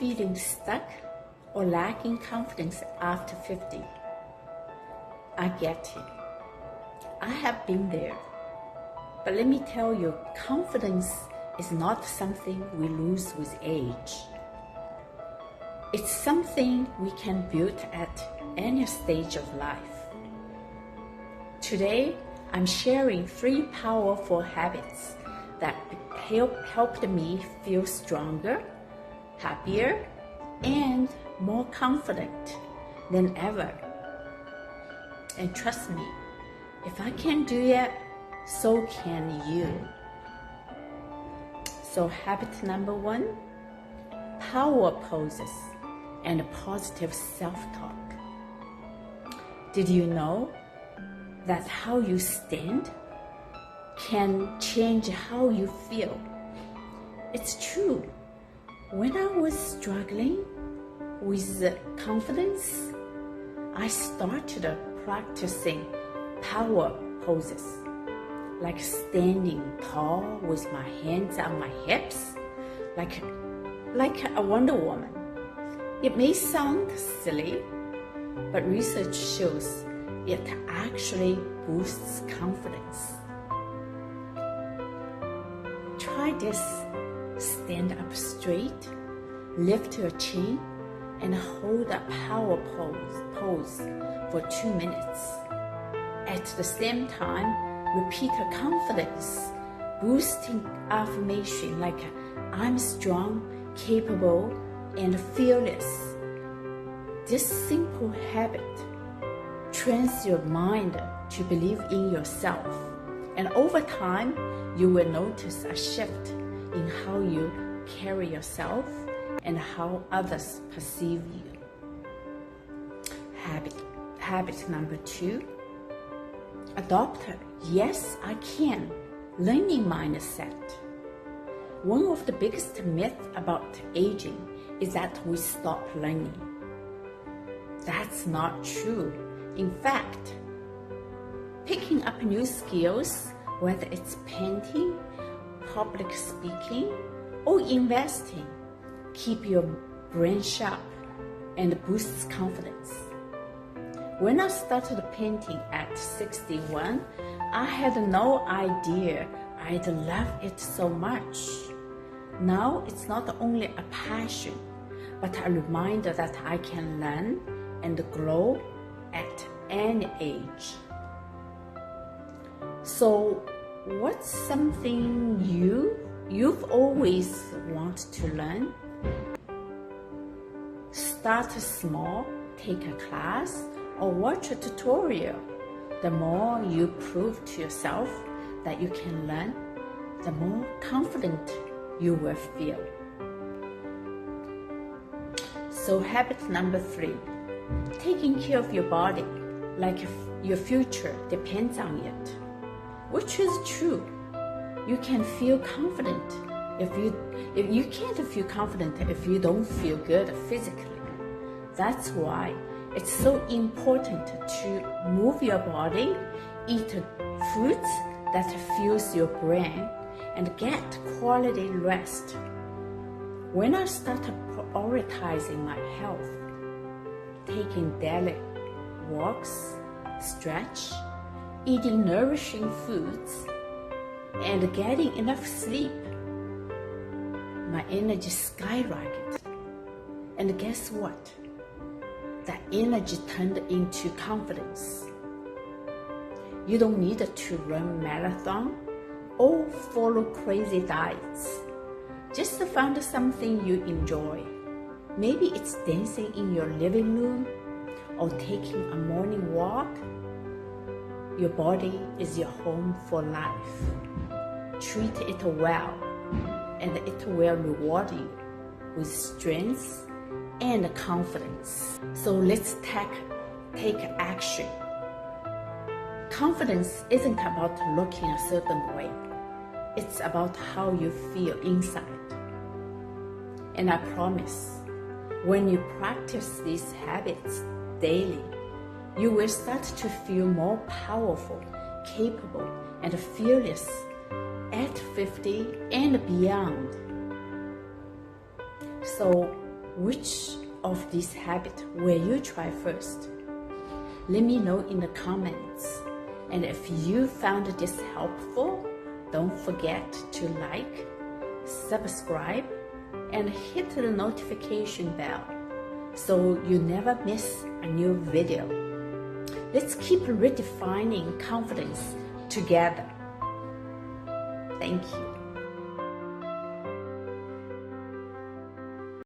feeling stuck or lacking confidence after 50? I get it. I have been there. But let me tell you, confidence is not something we lose with age. It's something we can build at any stage of life. Today, I'm sharing 3 powerful habits that helped me feel stronger, happier, and more confident than ever. And trust me, if I can do it, so can you. So habit number 1, power poses and positive self-talk. Did you know that how you stand can change how you feel? It's true. When I was struggling with confidence, I started practicing power poses, like standing tall with my hands on my hips, like a Wonder Woman. It may sound silly, but research shows it actually boosts confidence. Try this. Stand up straight, lift your chin, and hold a power pose for 2 minutes. At the same time, repeat a confidence boosting affirmation like I'm strong, capable, and fearless. This simple habit trains your mind to believe in yourself, and over time, you will notice a shift in how you carry yourself and how others perceive you. Habit number 2, adopt a yes, I can learning mindset. One of the biggest myths about aging is that we stop learning. That's not true. In fact, picking up new skills, whether it's painting, public speaking, or investing, keep your brain sharp and boosts confidence. When I started painting at 61, I had no idea I'd love it so much. Now it's not only a passion, but a reminder that I can learn and grow at any age. So, what's something you've always wanted to learn? Start small, take a class, or watch a tutorial. The more you prove to yourself that you can learn, the more confident you will feel. So habit number 3, taking care of your body like your future depends on it, which is true. You can feel confident if you can't feel confident if you don't feel good physically. That's why it's so important to move your body, eat foods that fuels your brain, and get quality rest. When I started prioritizing my health, taking daily walks, stretch, eating nourishing foods, and getting enough sleep, my energy skyrocketed. And guess what? That energy turned into confidence. You don't need to run marathon or follow crazy diets. Just find something you enjoy. Maybe it's dancing in your living room or taking a morning walk. Your body is your home for life. Treat it well, and it will reward you with strength and confidence. So let's take action. Confidence isn't about looking a certain way. It's about how you feel inside. And I promise, when you practice these habits daily, you will start to feel more powerful, capable, and fearless at 50 and beyond. So Which of these habits will you try first? Let me know in the comments. And if you found this helpful, don't forget to like, subscribe, and hit the notification bell so you never miss a new video. Let's keep redefining confidence together. Thank you.